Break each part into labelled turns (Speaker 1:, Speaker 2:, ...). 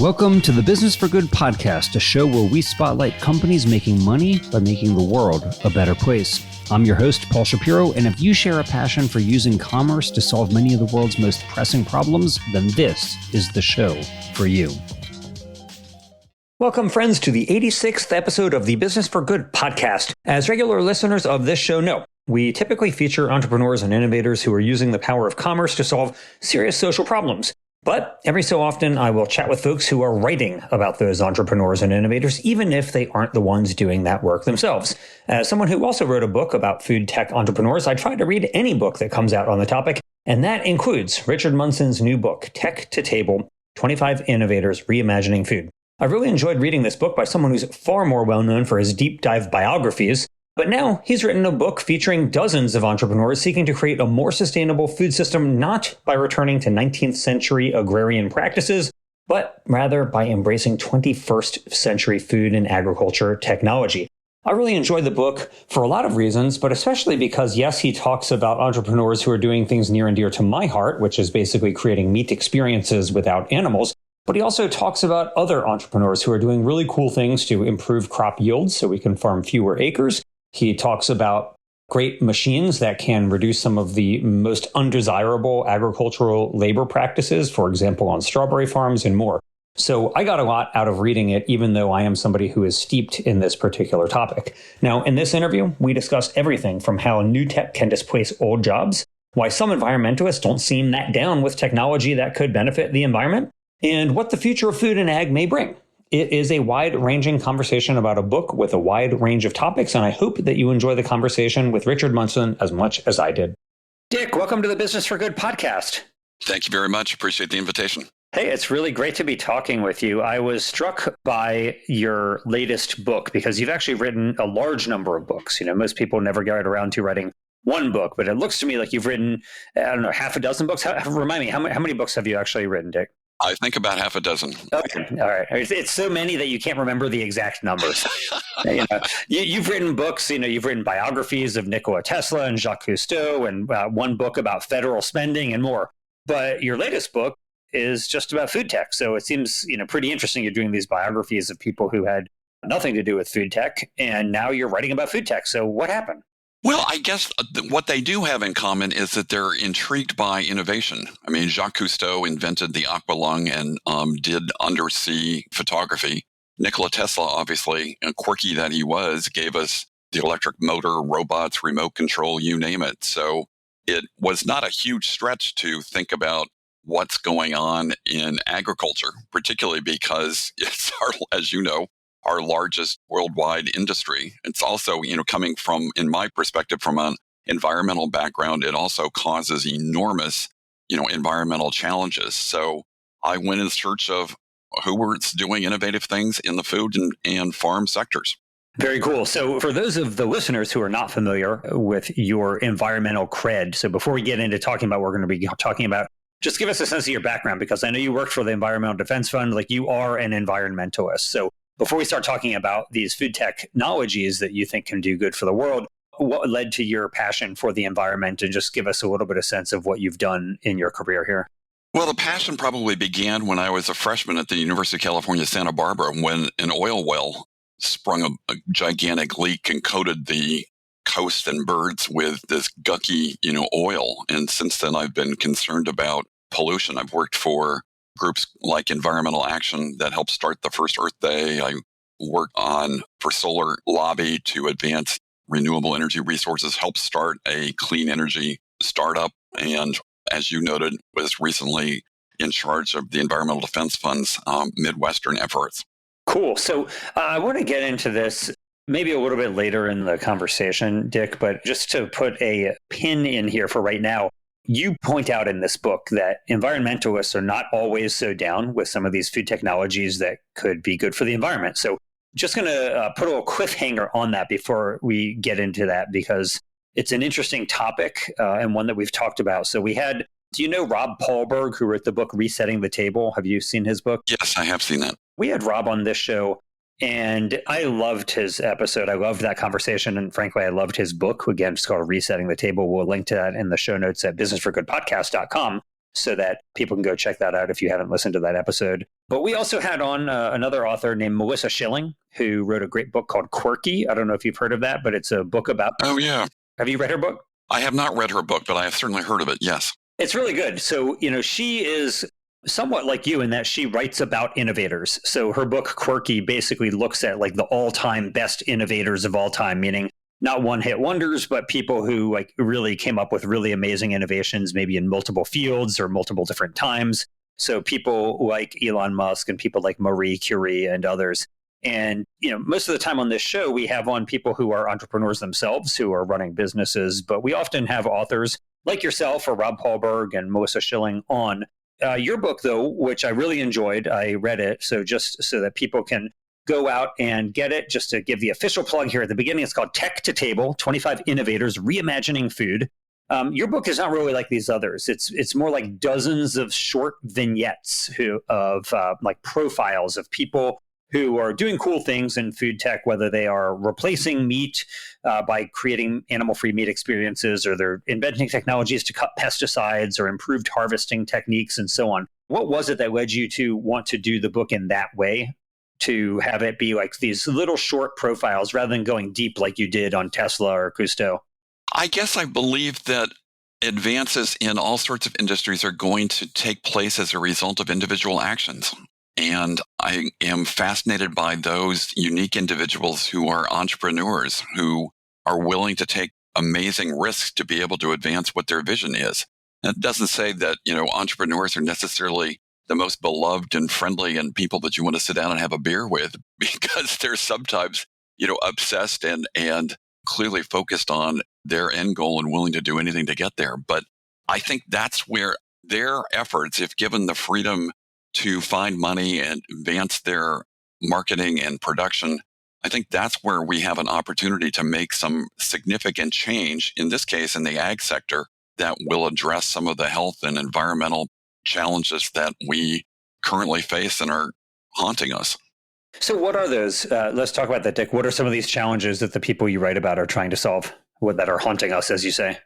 Speaker 1: Welcome to the Business for Good podcast, a show where we spotlight companies making money by making the world a better place. I'm your host, Paul Shapiro, and if you share a passion for using commerce to solve many of the world's most pressing problems, then this is the show for you. Welcome, friends, to the 86th episode of the Business for Good podcast. As regular listeners of this show know, we typically feature entrepreneurs and innovators who are using the power of commerce to solve serious social problems. But every so often, I will chat with folks who are writing about those entrepreneurs and innovators, even if they aren't the ones doing that work themselves. As someone who also wrote a book about food tech entrepreneurs, I try to read any book that comes out on the topic, and that includes Richard Munson's new book, Tech to Table, 25 Innovators Reimagining Food. I really enjoyed reading this book by someone who's far more well-known for his deep dive biographies, but now he's written a book featuring dozens of entrepreneurs seeking to create a more sustainable food system, not by returning to 19th century agrarian practices, but rather by embracing 21st century food and agriculture technology. I really enjoyed the book for a lot of reasons, but especially because, yes, he talks about entrepreneurs who are doing things near and dear to my heart, which is basically creating meat experiences without animals. But he also talks about other entrepreneurs who are doing really cool things to improve crop yields so we can farm fewer acres. He talks about great machines that can reduce some of the most undesirable agricultural labor practices, for example, on strawberry farms and more. So I got a lot out of reading it, even though I am somebody who is steeped in this particular topic. Now, in this interview, we discuss everything from how new tech can displace old jobs, why some environmentalists don't seem that down with technology that could benefit the environment, and what the future of food and ag may bring. It is a wide-ranging conversation about a book with a wide range of topics, and I hope that you enjoy the conversation with Richard Munson as much as I did. Dick, welcome to the Business for Good podcast.
Speaker 2: Thank you very much. Appreciate the invitation.
Speaker 1: Hey, it's really great to be talking with you. I was struck by your latest book because you've actually written a large number of books. You know, most people never get around to writing one book, but it looks to me like you've written, I don't know, half a dozen books. Remind me, how many books have you actually written, Dick?
Speaker 2: I think about half a dozen.
Speaker 1: Okay. All right. It's so many that you can't remember the exact numbers. You've written books, you've written biographies of Nikola Tesla and Jacque Cousteau and one book about federal spending and more. But your latest book is just about food tech. So it seems, pretty interesting. You're doing these biographies of people who had nothing to do with food tech. And now you're writing about food tech. So what happened?
Speaker 2: Well, I guess what they do have in common is that they're intrigued by innovation. I mean, Jacque Cousteau invented the aqualung and did undersea photography. Nikola Tesla, obviously, quirky that he was, gave us the electric motor, robots, remote control, you name it. So it was not a huge stretch to think about what's going on in agriculture, particularly because it's, as you know, our largest worldwide industry. It's also, coming from, in my perspective, from an environmental background, it also causes enormous, environmental challenges. So I went in search of who were doing innovative things in the food and farm sectors.
Speaker 1: Very cool. So for those of the listeners who are not familiar with your environmental cred, so before we get into talking about what we're going to be talking about, just give us a sense of your background, because I know you worked for the Environmental Defense Fund, like you are an environmentalist. So before we start talking about these food technologies that you think can do good for the world, what led to your passion for the environment? And just give us a little bit of sense of what you've done in your career here.
Speaker 2: Well, the passion probably began when I was a freshman at the University of California, Santa Barbara, when an oil well sprung a gigantic leak and coated the coast and birds with this gucky, oil. And since then, I've been concerned about pollution. I've worked for groups like Environmental Action that helped start the first Earth Day. I worked for Solar Lobby to advance renewable energy resources, helped start a clean energy startup, and as you noted, was recently in charge of the Environmental Defense Fund's Midwestern efforts.
Speaker 1: Cool. So I want to get into this maybe a little bit later in the conversation, Dick, but just to put a pin in here for right now, you point out in this book that environmentalists are not always so down with some of these food technologies that could be good for the environment. So just going to put a little cliffhanger on that before we get into that, because it's an interesting topic and one that we've talked about. So do you know Rob Paulberg, who wrote the book Resetting the Table? Have you seen his book?
Speaker 2: Yes, I have seen that.
Speaker 1: We had Rob on this show, and I loved his episode. I loved that conversation. And frankly, I loved his book. Again, it's called Resetting the Table. We'll link to that in the show notes at businessforgoodpodcast.com so that people can go check that out if you haven't listened to that episode. But we also had on another author named Melissa Schilling, who wrote a great book called Quirky. I don't know if you've heard of that, but it's a book about.
Speaker 2: Oh, yeah.
Speaker 1: Have you read her book?
Speaker 2: I have not read her book, but I have certainly heard of it. Yes.
Speaker 1: It's really good. So, she is somewhat like you in that she writes about innovators. So her book Quirky basically looks at like the all-time best innovators of all time, meaning not one-hit wonders, but people who like really came up with really amazing innovations, maybe in multiple fields or multiple different times. So people like Elon Musk and people like Marie Curie and others. And, most of the time on this show, we have on people who are entrepreneurs themselves, who are running businesses, but we often have authors like yourself or Rob Paulberg and Melissa Schilling on. Your book, though, which I really enjoyed, I read it. So just so that people can go out and get it, just to give the official plug here at the beginning, it's called Tech to Table, 25 Innovators Reimagining Food. Your book is not really like these others. It's more like dozens of short vignettes of like profiles of people who are doing cool things in food tech, whether they are replacing meat by creating animal-free meat experiences, or they're inventing technologies to cut pesticides or improved harvesting techniques and so on. What was it that led you to want to do the book in that way, to have it be like these little short profiles rather than going deep like you did on Tesla or Cousteau?
Speaker 2: I guess I believe that advances in all sorts of industries are going to take place as a result of individual actions. And I am fascinated by those unique individuals who are entrepreneurs, who are willing to take amazing risks to be able to advance what their vision is. That doesn't say that, entrepreneurs are necessarily the most beloved and friendly and people that you want to sit down and have a beer with, because they're sometimes, obsessed and clearly focused on their end goal and willing to do anything to get there. But I think that's where their efforts, if given the freedom to find money and advance their marketing and production, I think that's where we have an opportunity to make some significant change, in this case in the ag sector, that will address some of the health and environmental challenges that we currently face and are haunting us.
Speaker 1: So what are those? Let's talk about that, Dick. What are some of these challenges that the people you write about are trying to solve, that are haunting us, as you say?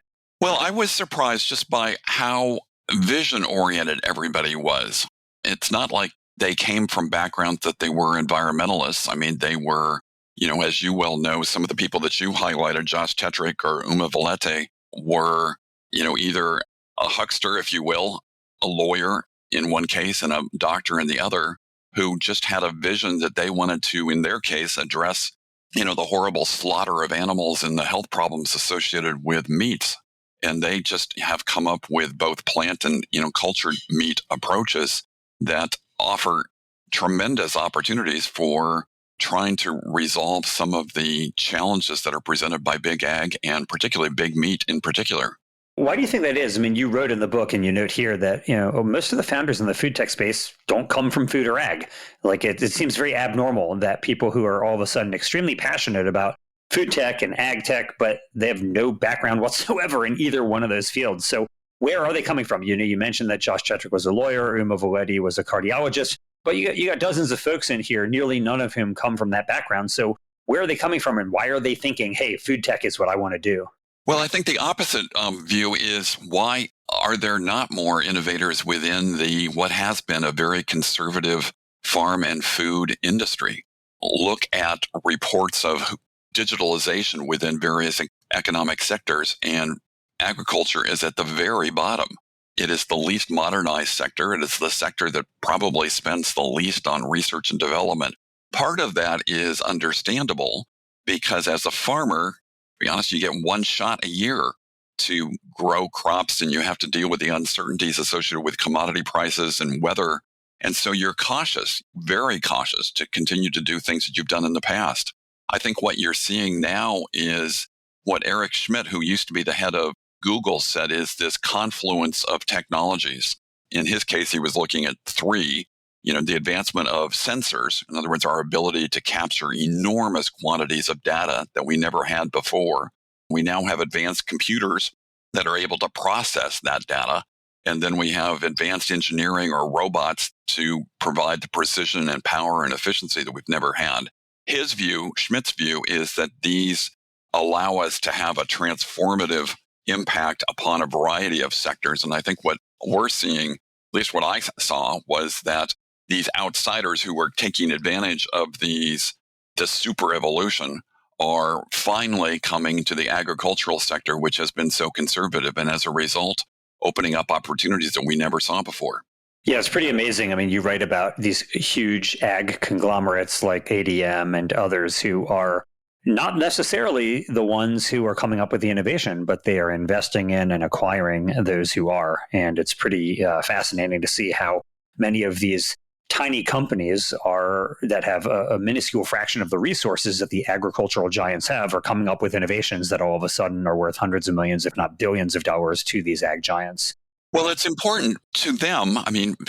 Speaker 2: Well, I was surprised just by how vision-oriented everybody was. It's not like they came from backgrounds that they were environmentalists. I mean, they were, as you well know, some of the people that you highlighted, Josh Tetrick or Uma Valete, were, either a huckster, if you will, a lawyer in one case and a doctor in the other, who just had a vision that they wanted to, in their case, address, the horrible slaughter of animals and the health problems associated with meats. And they just have come up with both plant and, cultured meat approaches that offer tremendous opportunities for trying to resolve some of the challenges that are presented by big ag, and particularly big meat in particular.
Speaker 1: Why do you think that is? I mean, you wrote in the book and you note here that, most of the founders in the food tech space don't come from food or ag. Like it seems very abnormal that people who are all of a sudden extremely passionate about food tech and ag tech, but they have no background whatsoever in either one of those fields. So where are they coming from? You mentioned that Josh Tetrick was a lawyer, Uma Valeti was a cardiologist, but you got dozens of folks in here, nearly none of whom come from that background. So where are they coming from, and why are they thinking, hey, food tech is what I want to do?
Speaker 2: Well, I think the opposite view is, why are there not more innovators within what has been a very conservative farm and food industry? Look at reports of digitalization within various economic sectors, and agriculture is at the very bottom. It is the least modernized sector. It is the sector that probably spends the least on research and development. Part of that is understandable, because as a farmer, to be honest, you get one shot a year to grow crops, and you have to deal with the uncertainties associated with commodity prices and weather. And so you're cautious, very cautious, to continue to do things that you've done in the past. I think what you're seeing now is what Eric Schmidt, who used to be the head of Google, said is this confluence of technologies. In his case, he was looking at three, the advancement of sensors. In other words, our ability to capture enormous quantities of data that we never had before. We now have advanced computers that are able to process that data. And then we have advanced engineering or robots to provide the precision and power and efficiency that we've never had. His view, Schmidt's view, is that these allow us to have a transformative impact upon a variety of sectors. And I think what we're seeing, at least what I saw, was that these outsiders who are taking advantage of this super evolution are finally coming to the agricultural sector, which has been so conservative, and as a result, opening up opportunities that we never saw before.
Speaker 1: Yeah, it's pretty amazing. I mean, you write about these huge ag conglomerates like ADM and others who are not necessarily the ones who are coming up with the innovation, but they are investing in and acquiring those who are. And it's pretty fascinating to see how many of these tiny companies that have a minuscule fraction of the resources that the agricultural giants have are coming up with innovations that all of a sudden are worth hundreds of millions, if not billions of dollars to these ag giants.
Speaker 2: Well, it's important to them,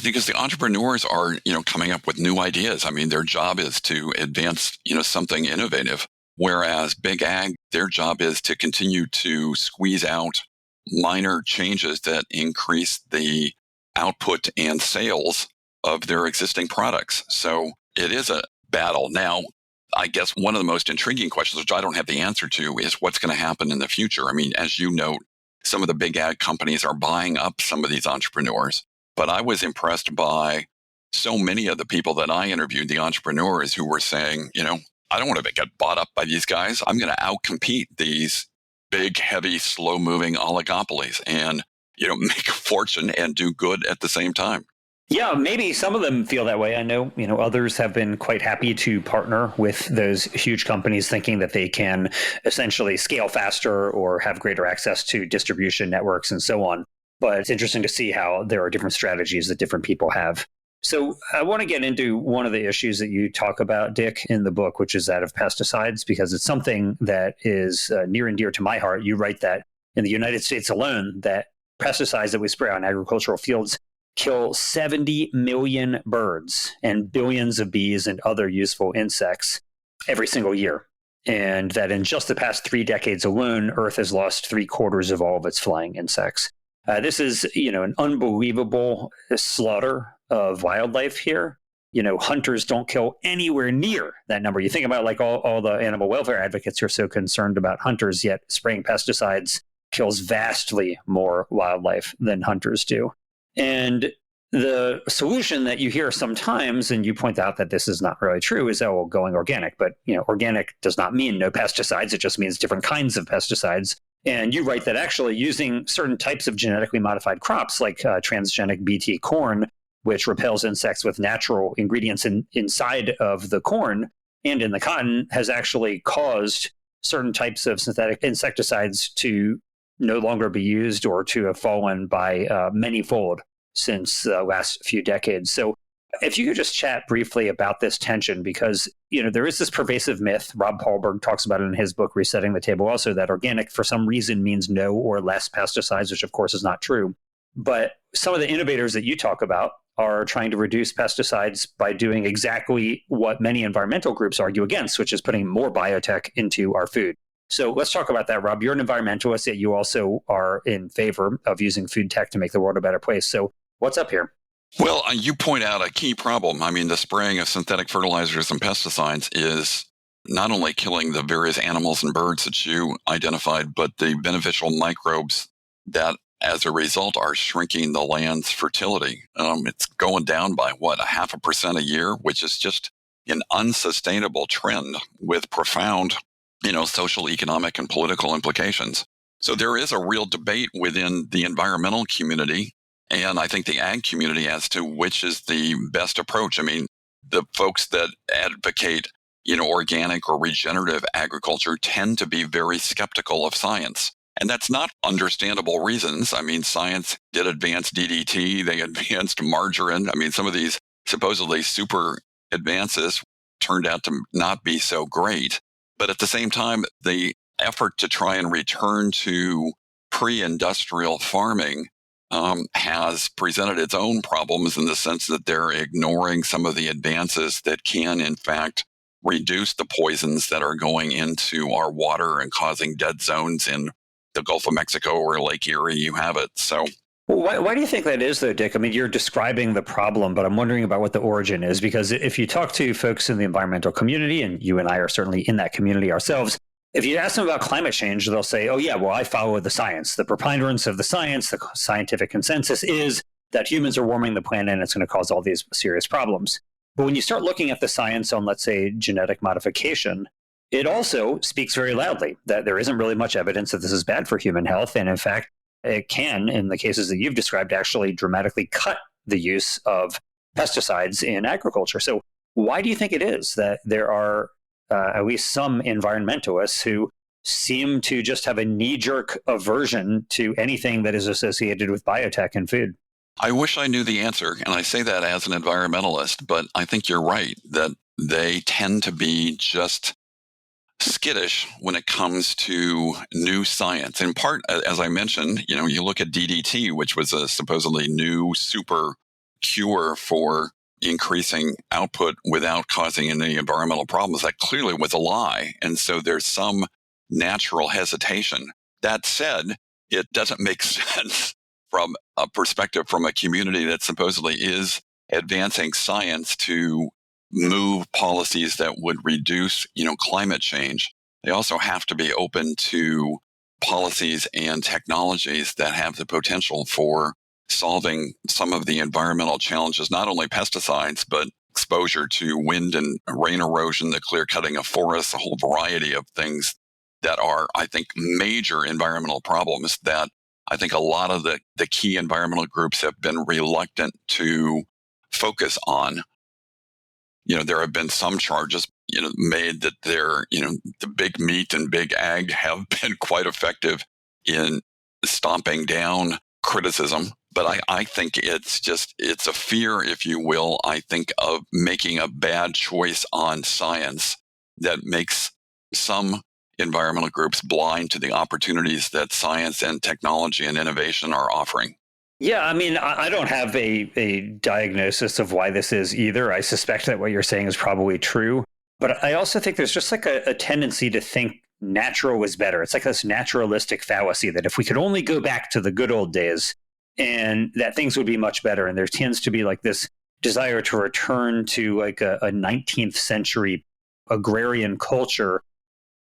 Speaker 2: because the entrepreneurs are, coming up with new ideas. Their job is to advance, something innovative, whereas big ag, their job is to continue to squeeze out minor changes that increase the output and sales of their existing products. So it is a battle. Now, I guess one of the most intriguing questions, which I don't have the answer to, is what's going to happen in the future. As you note, some of the big ag companies are buying up some of these entrepreneurs. But I was impressed by so many of the people that I interviewed, the entrepreneurs who were saying, I don't want to get bought up by these guys. I'm going to outcompete these big, heavy, slow-moving oligopolies and, make a fortune and do good at the same time.
Speaker 1: Yeah, maybe some of them feel that way. I know, others have been quite happy to partner with those huge companies, thinking that they can essentially scale faster or have greater access to distribution networks and so on. But it's interesting to see how there are different strategies that different people have. So I want to get into one of the issues that you talk about, Dick, in the book, which is that of pesticides, because it's something that is near and dear to my heart. You write that in the United States alone, that pesticides that we spray on agricultural fields kill 70 million birds and billions of bees and other useful insects every single year. And that in just the past 3 decades alone, Earth has lost 3/4 of all of its flying insects. This is, an unbelievable slaughter of wildlife here. Hunters don't kill anywhere near that number. You think about like all the animal welfare advocates who are so concerned about hunters, yet spraying pesticides kills vastly more wildlife than hunters do. And the solution that you hear sometimes, and you point out that this is not really true, is going organic. But organic does not mean no pesticides. It just means different kinds of pesticides. And you write that actually using certain types of genetically modified crops like transgenic BT corn, which repels insects with natural ingredients inside of the corn and in the cotton, has actually caused certain types of synthetic insecticides to no longer be used or to have fallen by manyfold since the last few decades. So if you could just chat briefly about this tension, because there is this pervasive myth, Rob Paulberg talks about it in his book, Resetting the Table also, that organic for some reason means no or less pesticides, which of course is not true. But some of the innovators that you talk about are trying to reduce pesticides by doing exactly what many environmental groups argue against, which is putting more biotech into our food. So let's talk about that, Rob. You're an environmentalist, yet you also are in favor of using food tech to make the world a better place. So what's up here?
Speaker 2: Well, you point out a key problem. The spraying of synthetic fertilizers and pesticides is not only killing the various animals and birds that you identified, but the beneficial microbes that, as a result, are shrinking the land's fertility. It's going down by, 0.5% a year, which is just an unsustainable trend with profound social, economic, and political implications. So there is a real debate within the environmental community, and I think the ag community, as to which is the best approach. The folks that advocate, organic or regenerative agriculture tend to be very skeptical of science. And that's not understandable reasons. Science did advance DDT, they advanced margarine. Some of these supposedly super advances turned out to not be so great. But at the same time, the effort to try and return to pre-industrial farming has presented its own problems, in the sense that they're ignoring some of the advances that can, in fact, reduce the poisons that are going into our water and causing dead zones in the Gulf of Mexico or Lake Erie. You have it. So.
Speaker 1: Well, why do you think that is, though, Dick? You're describing the problem, but I'm wondering about what the origin is, because if you talk to folks in the environmental community, and you and I are certainly in that community ourselves, if you ask them about climate change, they'll say, oh, yeah, well, I follow the science. The preponderance of the science, the scientific consensus is that humans are warming the planet and it's going to cause all these serious problems. But when you start looking at the science on, let's say, genetic modification, it also speaks very loudly that there isn't really much evidence that this is bad for human health. And in fact, it can, in the cases that you've described, actually dramatically cut the use of pesticides in agriculture. So why do you think it is that there are at least some environmentalists who seem to just have a knee-jerk aversion to anything that is associated with biotech and food?
Speaker 2: I wish I knew the answer, and I say that as an environmentalist, but I think you're right that they tend to be just skittish when it comes to new science. In part, as I mentioned, you look at DDT, which was a supposedly new super cure for increasing output without causing any environmental problems. That clearly was a lie. And so there's some natural hesitation. That said, it doesn't make sense from a perspective from a community that supposedly is advancing science to move policies that would reduce, climate change. They also have to be open to policies and technologies that have the potential for solving some of the environmental challenges, not only pesticides, but exposure to wind and rain erosion, the clear cutting of forests, a whole variety of things that are, I think, major environmental problems that I think a lot of the key environmental groups have been reluctant to focus on. There have been some charges, made that the big meat and big ag have been quite effective in stomping down criticism. But I think it's a fear, if you will, I think, of making a bad choice on science that makes some environmental groups blind to the opportunities that science and technology and innovation are offering.
Speaker 1: Yeah, I mean, I don't have a diagnosis of why this is either. I suspect that what you're saying is probably true. But I also think there's just like a tendency to think natural is better. It's like this naturalistic fallacy that if we could only go back to the good old days and that things would be much better. And there tends to be like this desire to return to like a 19th century agrarian culture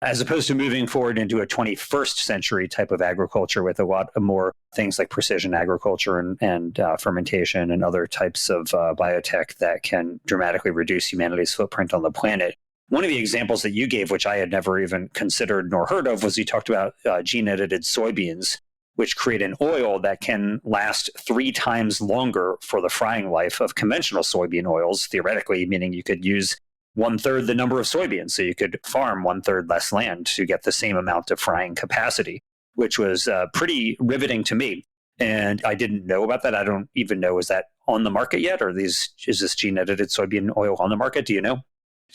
Speaker 1: as opposed to moving forward into a 21st century type of agriculture with a lot more things like precision agriculture and fermentation and other types of biotech that can dramatically reduce humanity's footprint on the planet. One of the examples that you gave, which I had never even considered nor heard of, was you talked about gene-edited soybeans, which create an oil that can last 3 times longer for the frying life of conventional soybean oils, theoretically, meaning you could use 1/3 the number of soybeans. So you could farm 1/3 less land to get the same amount of frying capacity, which was pretty riveting to me. And I didn't know about that. I don't even know, is that on the market yet? Or is this gene-edited soybean oil on the market? Do you know?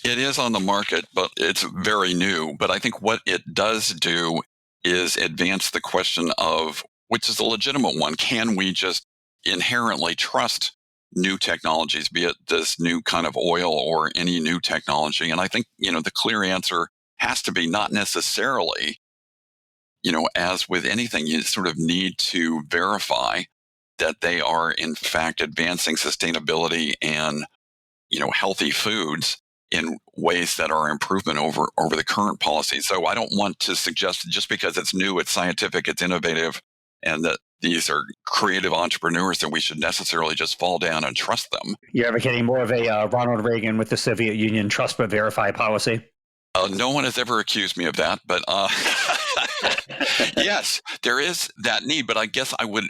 Speaker 2: It is on the market, but it's very new. But I think what it does do is advance the question of, which is a legitimate one, can we just inherently trust new technologies, be it this new kind of oil or any new technology? And I think, the clear answer has to be not necessarily. As with anything, you sort of need to verify that they are in fact advancing sustainability and, healthy foods in ways that are improvement over the current policy. So I don't want to suggest just because it's new, it's scientific, it's innovative, and that these are creative entrepreneurs that we should necessarily just fall down and trust them.
Speaker 1: You're advocating more of a Ronald Reagan with the Soviet Union trust but verify policy?
Speaker 2: No one has ever accused me of that, but yes, there is that need. But I guess I would,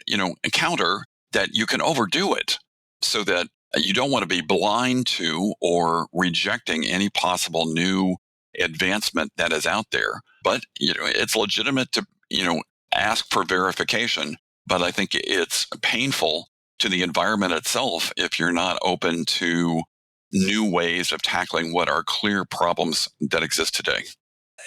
Speaker 2: counter that you can overdo it so that you don't want to be blind to or rejecting any possible new advancement that is out there. But, it's legitimate to, ask for verification. But I think it's painful to the environment itself if you're not open to new ways of tackling what are clear problems that exist today.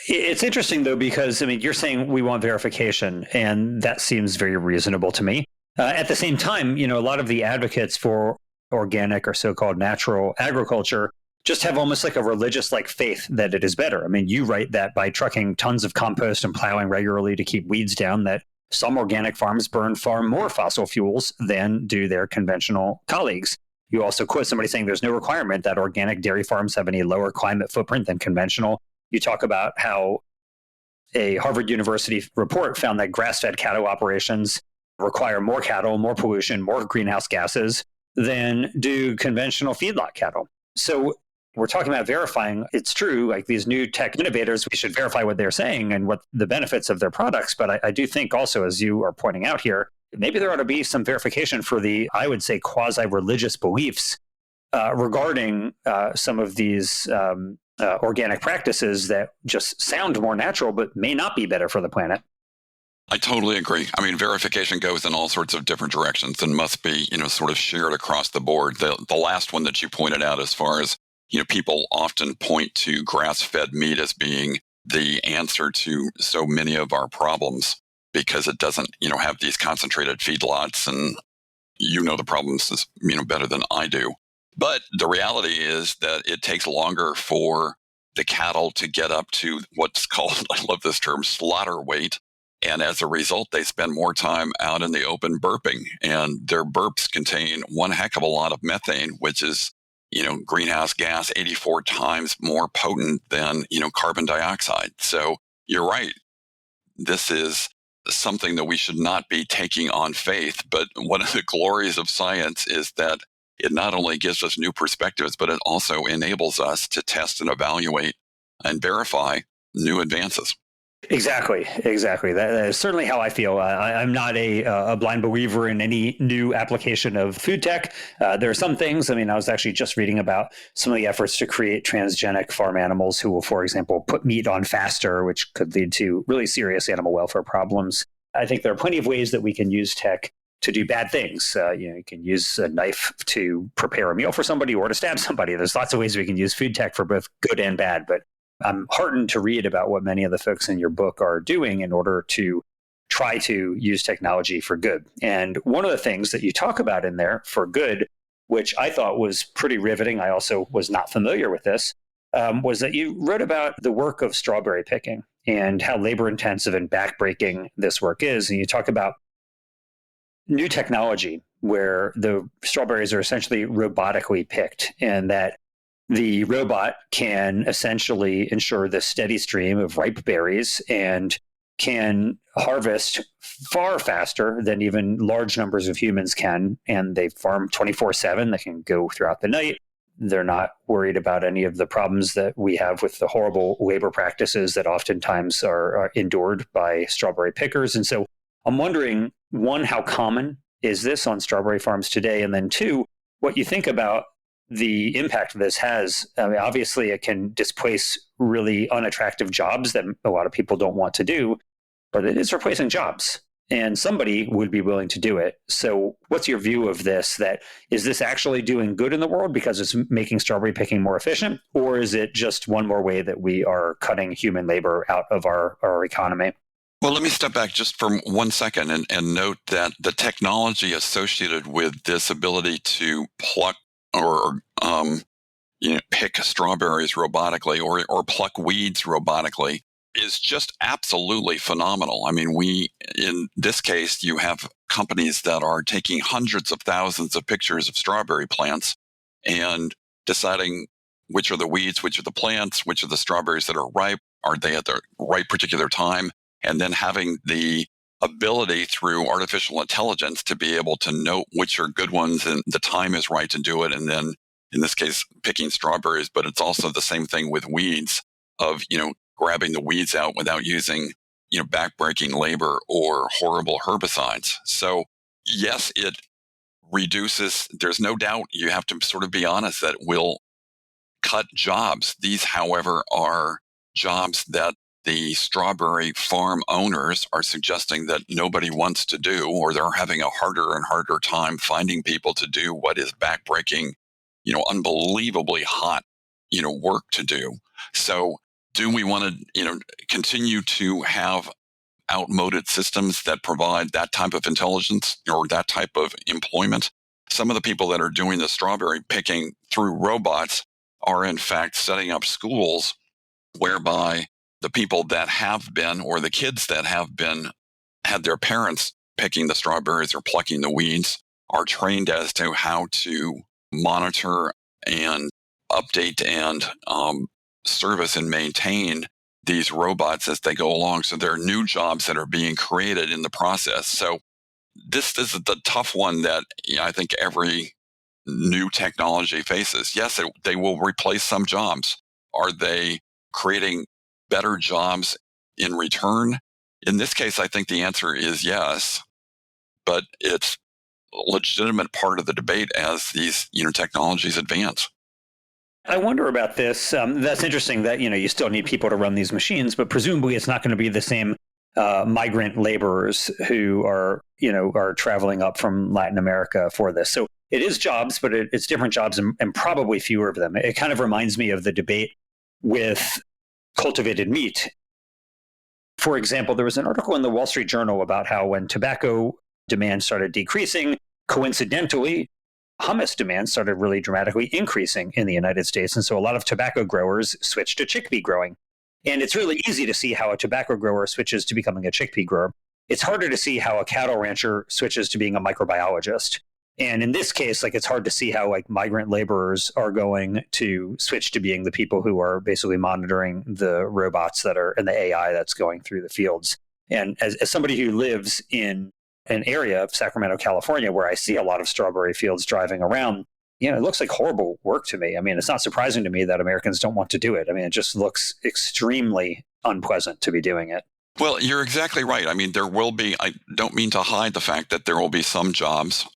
Speaker 1: It's interesting, though, because, you're saying we want verification, and that seems very reasonable to me. At the same time, a lot of the advocates for organic or so-called natural agriculture just have almost like a religious like faith that it is better. You write that by trucking tons of compost and plowing regularly to keep weeds down, that some organic farms burn far more fossil fuels than do their conventional colleagues. You also quote somebody saying there's no requirement that organic dairy farms have any lower climate footprint than conventional. You talk about how a Harvard University report found that grass-fed cattle operations require more cattle, more pollution, more greenhouse gases than do conventional feedlot cattle. So we're talking about verifying it's true, like these new tech innovators, we should verify what they're saying and what the benefits of their products. But I do think also, as you are pointing out here, maybe there ought to be some verification for the, I would say, quasi-religious beliefs regarding some of these organic practices that just sound more natural, but may not be better for the planet.
Speaker 2: I totally agree. I mean, verification goes in all sorts of different directions and must be, sort of shared across the board. The last one that you pointed out, as far as, people often point to grass-fed meat as being the answer to so many of our problems because it doesn't, have these concentrated feedlots, and the problems better than I do. But the reality is that it takes longer for the cattle to get up to what's called, I love this term, slaughter weight. And as a result, they spend more time out in the open burping, and their burps contain one heck of a lot of methane, which is, greenhouse gas 84 times more potent than, carbon dioxide. So you're right. This is something that we should not be taking on faith. But one of the glories of science is that it not only gives us new perspectives, but it also enables us to test and evaluate and verify new advances.
Speaker 1: Exactly. That is certainly how I feel. I'm not a blind believer in any new application of food tech. There are some things, I was actually just reading about some of the efforts to create transgenic farm animals who will, for example, put meat on faster, which could lead to really serious animal welfare problems. I think there are plenty of ways that we can use tech to do bad things. You can use a knife to prepare a meal for somebody or to stab somebody. There's lots of ways we can use food tech for both good and bad, but I'm heartened to read about what many of the folks in your book are doing in order to try to use technology for good. And one of the things that you talk about in there for good, which I thought was pretty riveting, I also was not familiar with this, was that you wrote about the work of strawberry picking and how labor intensive and backbreaking this work is. And you talk about new technology where the strawberries are essentially robotically picked, and that the robot can essentially ensure the steady stream of ripe berries and can harvest far faster than even large numbers of humans can. And they farm 24/7. They can go throughout the night. They're not worried about any of the problems that we have with the horrible labor practices that oftentimes are endured by strawberry pickers. And so I'm wondering, one, how common is this on strawberry farms today? And then two, what you think about the impact this has. Obviously, it can displace really unattractive jobs that a lot of people don't want to do, but it is replacing jobs, and somebody would be willing to do it. So what's your view of this? That is this actually doing good in the world because it's making strawberry picking more efficient, or is it just one more way that we are cutting human labor out of our economy?
Speaker 2: Well, let me step back just for 1 second and note that the technology associated with this ability to pluck or pick strawberries robotically or pluck weeds robotically is just absolutely phenomenal. In this case, you have companies that are taking hundreds of thousands of pictures of strawberry plants and deciding which are the weeds, which are the plants, which are the strawberries that are ripe, are they at the right particular time, and then having the ability through artificial intelligence to be able to note which are good ones and the time is right to do it. And then in this case, picking strawberries, but it's also the same thing with weeds of, grabbing the weeds out without using, backbreaking labor or horrible herbicides. So yes, it reduces, there's no doubt, you have to sort of be honest, that will cut jobs. These, however, are jobs that the strawberry farm owners are suggesting that nobody wants to do, or they're having a harder and harder time finding people to do what is backbreaking, unbelievably hot, work to do. So do we want to, continue to have outmoded systems that provide that type of intelligence or that type of employment? Some of the people that are doing the strawberry picking through robots are in fact setting up schools whereby the people that have been, or the kids that have been, had their parents picking the strawberries or plucking the weeds, are trained as to how to monitor and update and service and maintain these robots as they go along. So there are new jobs that are being created in the process. So this is the tough one that I think every new technology faces. Yes, they will replace some jobs. Are they creating better jobs in return? In this case, I think the answer is yes, but it's a legitimate part of the debate as these technologies advance.
Speaker 1: I wonder about this. That's interesting that, you still need people to run these machines, but presumably it's not going to be the same migrant laborers who are traveling up from Latin America for this. So it is jobs, but it's different jobs and probably fewer of them. It kind of reminds me of the debate with cultivated meat. For example, there was an article in the Wall Street Journal about how when tobacco demand started decreasing, coincidentally, hummus demand started really dramatically increasing in the United States. And so a lot of tobacco growers switched to chickpea growing. And it's really easy to see how a tobacco grower switches to becoming a chickpea grower. It's harder to see how a cattle rancher switches to being a microbiologist. And in this case, it's hard to see how migrant laborers are going to switch to being the people who are basically monitoring the robots that are and the AI that's going through the fields. And as somebody who lives in an area of Sacramento, California, where I see a lot of strawberry fields driving around, it looks like horrible work to me. I mean, it's not surprising to me that Americans don't want to do it. I mean, it just looks extremely unpleasant to be doing it.
Speaker 2: Well, you're exactly right. I mean, there will be, I don't mean to hide the fact that there will be some jobs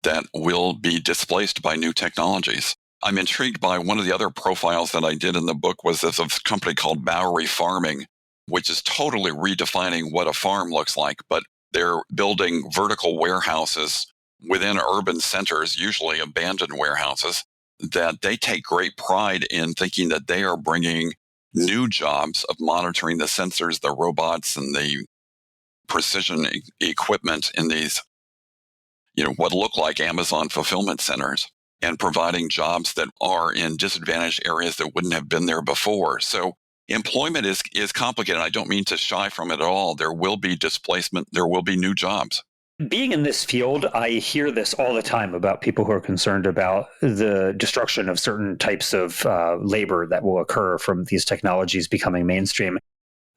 Speaker 2: that will be displaced by new technologies. I'm intrigued by one of the other profiles that I did in the book was this of a company called Bowery Farming, which is totally redefining what a farm looks like, but they're building vertical warehouses within urban centers, usually abandoned warehouses, that they take great pride in thinking that they are bringing new jobs of monitoring the sensors, the robots, and the precision equipment in these, what look like Amazon fulfillment centers, and providing jobs that are in disadvantaged areas that wouldn't have been there before. So employment is complicated. I don't mean to shy from it at all. There will be displacement. There will be new jobs.
Speaker 1: Being in this field, I hear this all the time about people who are concerned about the destruction of certain types of labor that will occur from these technologies becoming mainstream.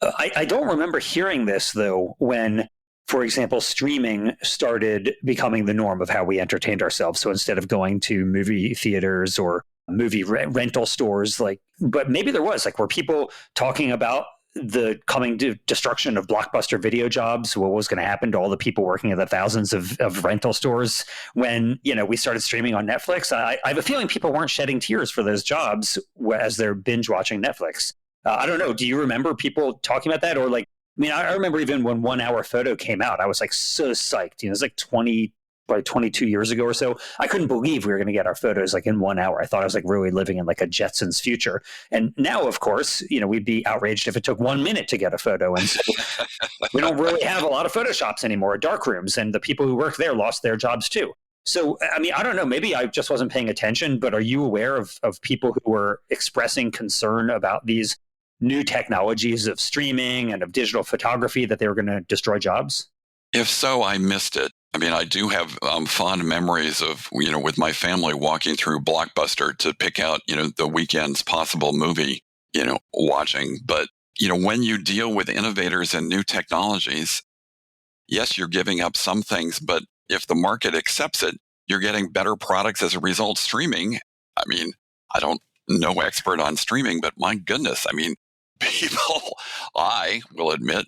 Speaker 1: I don't remember hearing this, though, when, for example, streaming started becoming the norm of how we entertained ourselves. So instead of going to movie theaters or movie rental stores, but maybe there was, were people talking about the coming destruction of blockbuster video jobs? What was going to happen to all the people working at the thousands of rental stores when, we started streaming on Netflix? I have a feeling people weren't shedding tears for those jobs as they're binge watching Netflix. I don't know. Do you remember people talking about that? Or I remember even when 1 Hour Photo came out, I was so psyched. It was 22 years ago or so. I couldn't believe we were going to get our photos in 1 hour. I thought I was really living in a Jetsons future. And now, of course, we'd be outraged if it took 1 minute to get a photo. And so we don't really have a lot of Photoshops anymore, dark rooms, and the people who work there lost their jobs too. So, I don't know, maybe I just wasn't paying attention, but are you aware of people who were expressing concern about these new technologies of streaming and of digital photography, that they were going to destroy jobs?
Speaker 2: If so, I missed it. I do have fond memories of, with my family walking through Blockbuster to pick out, the weekend's possible movie, watching. But, when you deal with innovators and new technologies, yes, you're giving up some things, but if the market accepts it, you're getting better products as a result. Streaming, I don't know expert on streaming, but my goodness, people, I will admit,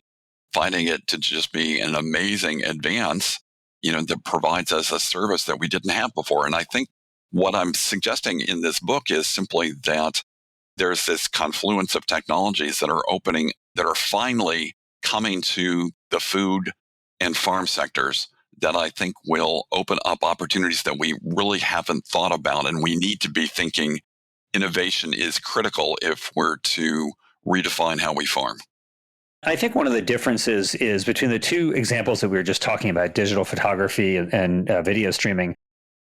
Speaker 2: finding it to just be an amazing advance, that provides us a service that we didn't have before. And I think what I'm suggesting in this book is simply that there's this confluence of technologies that are finally coming to the food and farm sectors that I think will open up opportunities that we really haven't thought about. And we need to be thinking innovation is critical if we're to redefine how we farm.
Speaker 1: I think one of the differences is between the two examples that we were just talking about, digital photography and video streaming.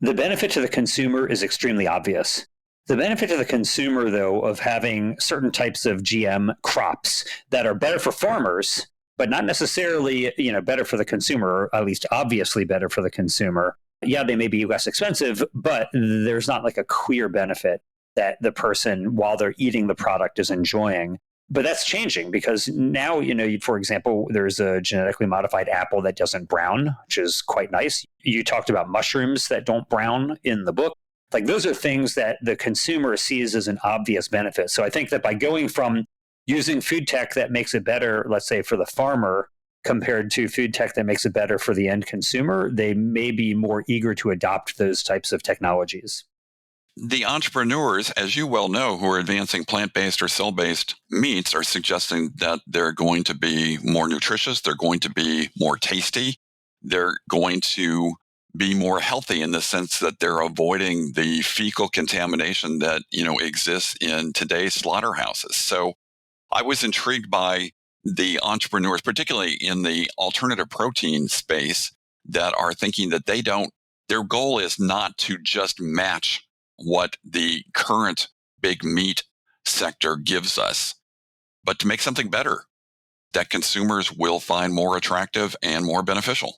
Speaker 1: The benefit to the consumer is extremely obvious. The benefit to the consumer, though, of having certain types of GM crops that are better for farmers, but not necessarily, better for the consumer, or at least obviously better for the consumer. Yeah, they may be less expensive, but there's not a clear benefit that the person, while they're eating the product, is enjoying. But that's changing because now, for example, there's a genetically modified apple that doesn't brown, which is quite nice. You talked about mushrooms that don't brown in the book. Like those are things that the consumer sees as an obvious benefit. So I think that by going from using food tech that makes it better, let's say for the farmer, compared to food tech that makes it better for the end consumer, they may be more eager to adopt those types of technologies.
Speaker 2: The entrepreneurs, as you well know, who are advancing plant-based or cell-based meats are suggesting that they're going to be more nutritious, they're going to be more tasty, they're going to be more healthy in the sense that they're avoiding the fecal contamination that, exists in today's slaughterhouses. So I was intrigued by the entrepreneurs, particularly in the alternative protein space, that are thinking that their goal is not to just match what the current big meat sector gives us, but to make something better that consumers will find more attractive and more beneficial.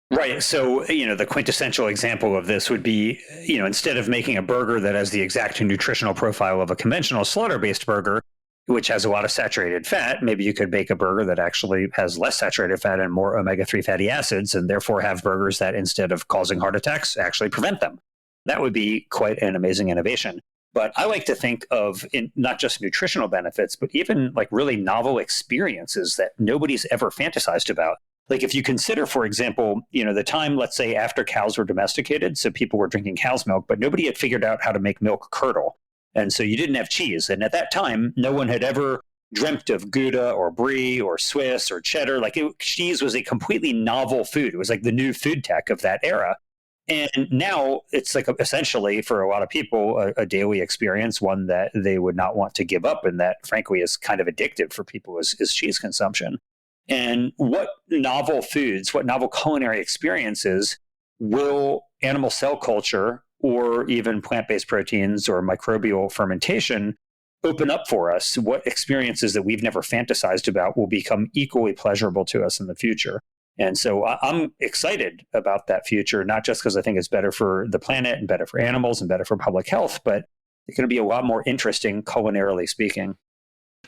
Speaker 1: Right. So, the quintessential example of this would be, instead of making a burger that has the exact nutritional profile of a conventional slaughter-based burger, which has a lot of saturated fat, maybe you could make a burger that actually has less saturated fat and more omega-3 fatty acids, and therefore have burgers that instead of causing heart attacks, actually prevent them. That would be quite an amazing innovation. But I like to think of not just nutritional benefits, but even like really novel experiences that nobody's ever fantasized about. Like if you consider, for example, the time, let's say, after cows were domesticated, so people were drinking cow's milk, but nobody had figured out how to make milk curdle. And so you didn't have cheese. And at that time, no one had ever dreamt of Gouda or Brie or Swiss or cheddar. Cheese was a completely novel food. It was like the new food tech of that era. And now it's like essentially for a lot of people, a daily experience, one that they would not want to give up. And that frankly is kind of addictive for people is cheese consumption. And what novel foods, what novel culinary experiences will animal cell culture or even plant-based proteins or microbial fermentation open up for us? What experiences that we've never fantasized about will become equally pleasurable to us in the future? And so I'm excited about that future, not just because I think it's better for the planet and better for animals and better for public health, but it's going to be a lot more interesting culinarily speaking.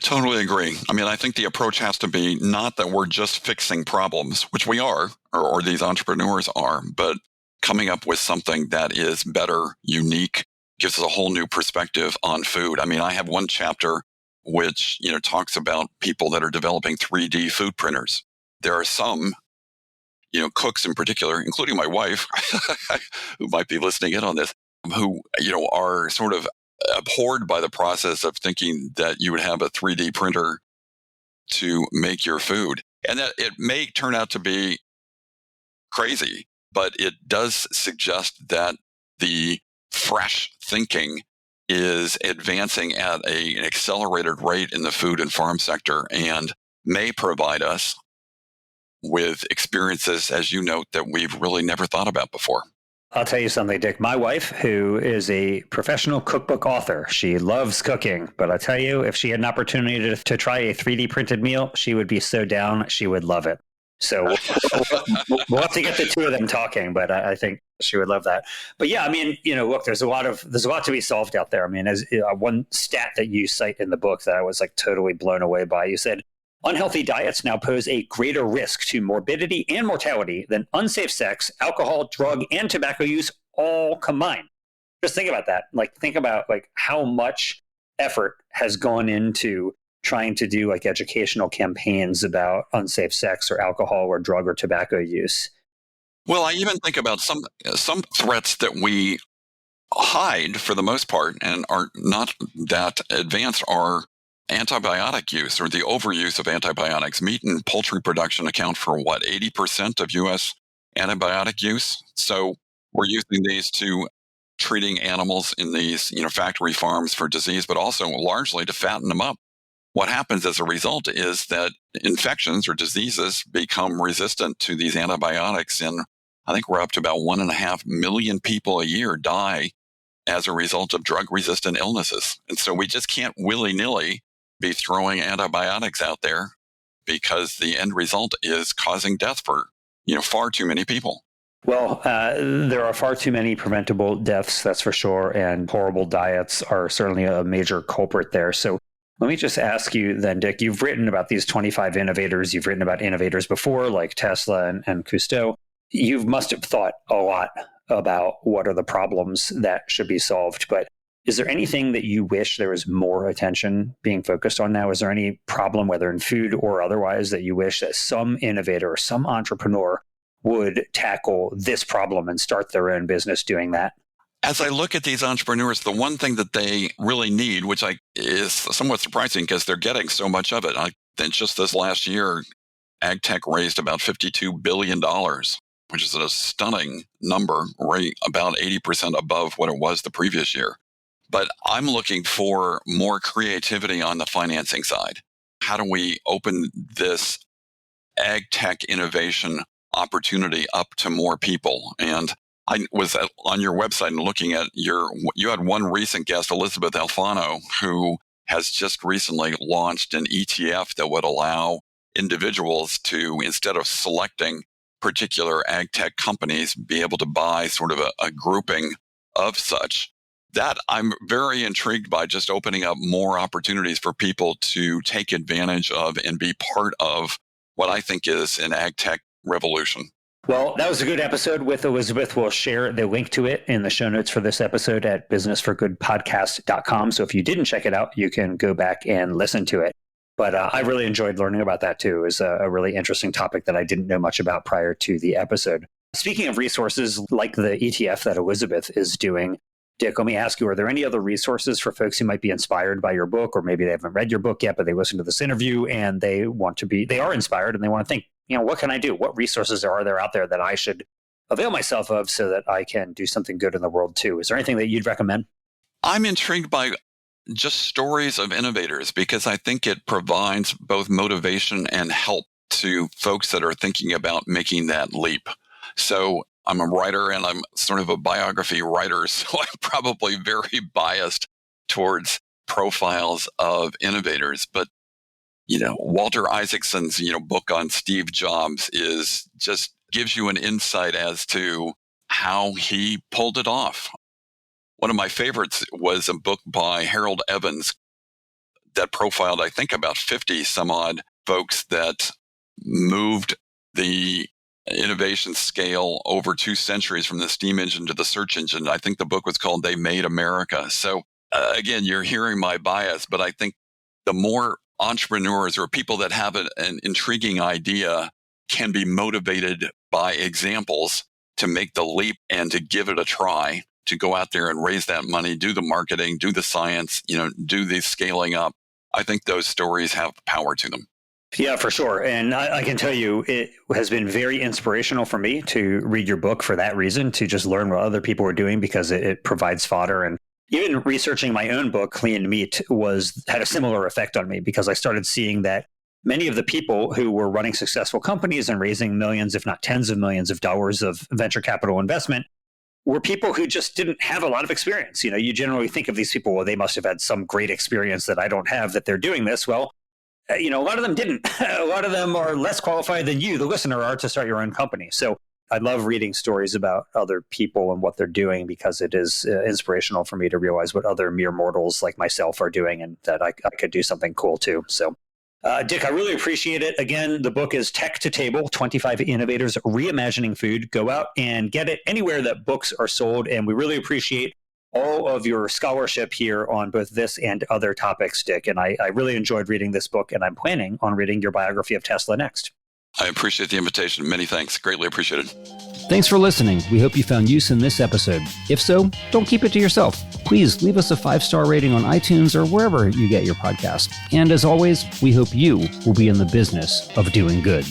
Speaker 2: Totally agree. I mean, I think the approach has to be not that we're just fixing problems, which we are, or these entrepreneurs are, but coming up with something that is better, unique, gives us a whole new perspective on food. I mean, I have one chapter which, talks about people that are developing 3D food printers. There are some, cooks in particular, including my wife, who might be listening in on this, who, are sort of abhorred by the process of thinking that you would have a 3D printer to make your food. And that it may turn out to be crazy, but it does suggest that the fresh thinking is advancing at an accelerated rate in the food and farm sector and may provide us with experiences, as you note, that we've really never thought about before.
Speaker 1: I'll tell you something, Dick. My wife, who is a professional cookbook author, she loves cooking. But I'll tell you, if she had an opportunity to try a 3D printed meal, she would be so down. She would love it. So we'll have to get the two of them talking, but I think she would love that. But yeah, I mean, look, there's a lot to be solved out there. I mean, as one stat that you cite in the book that I was like totally blown away by, you said, unhealthy diets now pose a greater risk to morbidity and mortality than unsafe sex, alcohol, drug, and tobacco use all combined. Just think about that. Think about how much effort has gone into trying to do educational campaigns about unsafe sex or alcohol or drug or tobacco use.
Speaker 2: Well, I even think about some threats that we hide for the most part and are not that advanced are antibiotic use or the overuse of antibiotics. Meat and poultry production account for 80% of U.S. antibiotic use. So we're using these to treating animals in these factory farms for disease, but also largely to fatten them up. What happens as a result is that infections or diseases become resistant to these antibiotics, and I think we're up to about 1.5 million people a year die as a result of drug-resistant illnesses. And so we just can't willy-nilly be throwing antibiotics out there because the end result is causing death for far too many people.
Speaker 1: Well, there are far too many preventable deaths, that's for sure, and horrible diets are certainly a major culprit there. So Let me just ask you then, Dick, you've written about these 25 innovators. You've written about innovators before, like Tesla and Cousteau. You must have thought a lot about what are the problems that should be solved. But is there anything that you wish there was more attention being focused on now? Is there any problem, whether in food or otherwise, that you wish that some innovator or some entrepreneur would tackle this problem and start their own business doing that?
Speaker 2: As I look at these entrepreneurs, the one thing that they really need, which is somewhat surprising because they're getting so much of it. I think just this last year, ag tech raised about $52 billion, which is a stunning number, right about 80% above what it was the previous year. But I'm looking for more creativity on the financing side. How do we open this ag tech innovation opportunity up to more people? And I was on your website and looking at you had one recent guest, Elizabeth Alfano, who has just recently launched an ETF that would allow individuals to, instead of selecting particular ag tech companies, be able to buy sort of a grouping of such. That I'm very intrigued by, just opening up more opportunities for people to take advantage of and be part of what I think is an ag tech revolution.
Speaker 1: Well, that was a good episode with Elizabeth. We'll share the link to it in the show notes for this episode at businessforgoodpodcast.com. So if you didn't check it out, you can go back and listen to it. But I really enjoyed learning about that too. It was a really interesting topic that I didn't know much about prior to the episode. Speaking of resources like the ETF that Elizabeth is doing, Dick, let me ask you, are there any other resources for folks who might be inspired by your book, or maybe they haven't read your book yet, but they listened to this interview and they are inspired and they want to think, what can I do? What resources are there out there that I should avail myself of so that I can do something good in the world too? Is there anything that you'd recommend?
Speaker 2: I'm intrigued by just stories of innovators because I think it provides both motivation and help to folks that are thinking about making that leap. So I'm a writer and I'm sort of a biography writer, so I'm probably very biased towards profiles of innovators. But, Walter Isaacson's, book on Steve Jobs gives you an insight as to how he pulled it off. One of my favorites was a book by Harold Evans that profiled, I think, about 50 some odd folks that moved the innovation scale over 2 centuries from the steam engine to the search engine. I think the book was called They Made America. So again, you're hearing my bias, but I think the more entrepreneurs or people that have an intriguing idea can be motivated by examples to make the leap and to give it a try, to go out there and raise that money, do the marketing, do the science, do the scaling up. I think those stories have power to them.
Speaker 1: Yeah, for sure. And I can tell you, it has been very inspirational for me to read your book for that reason, to just learn what other people are doing, because it provides fodder. And even researching my own book, Clean Meat, had a similar effect on me, because I started seeing that many of the people who were running successful companies and raising millions, if not tens of millions of dollars of venture capital investment, were people who just didn't have a lot of experience. You generally think of these people, well, they must have had some great experience that I don't have, that they're doing this. Well, a lot of them didn't. A lot of them are less qualified than you, the listener, are to start your own company. So I love reading stories about other people and what they're doing, because it is inspirational for me to realize what other mere mortals like myself are doing, and that I could do something cool too. So, Dick, I really appreciate it. Again, the book is Tech to Table, 25 Innovators Reimagining Food. Go out and get it anywhere that books are sold. And we really appreciate all of your scholarship here on both this and other topics, Dick. And I really enjoyed reading this book, and I'm planning on reading your biography of Tesla next.
Speaker 2: I appreciate the invitation. Many thanks. Greatly appreciated.
Speaker 3: Thanks for listening. We hope you found use in this episode. If so, don't keep it to yourself. Please leave us a 5-star rating on iTunes or wherever you get your podcast. And as always, we hope you will be in the business of doing good.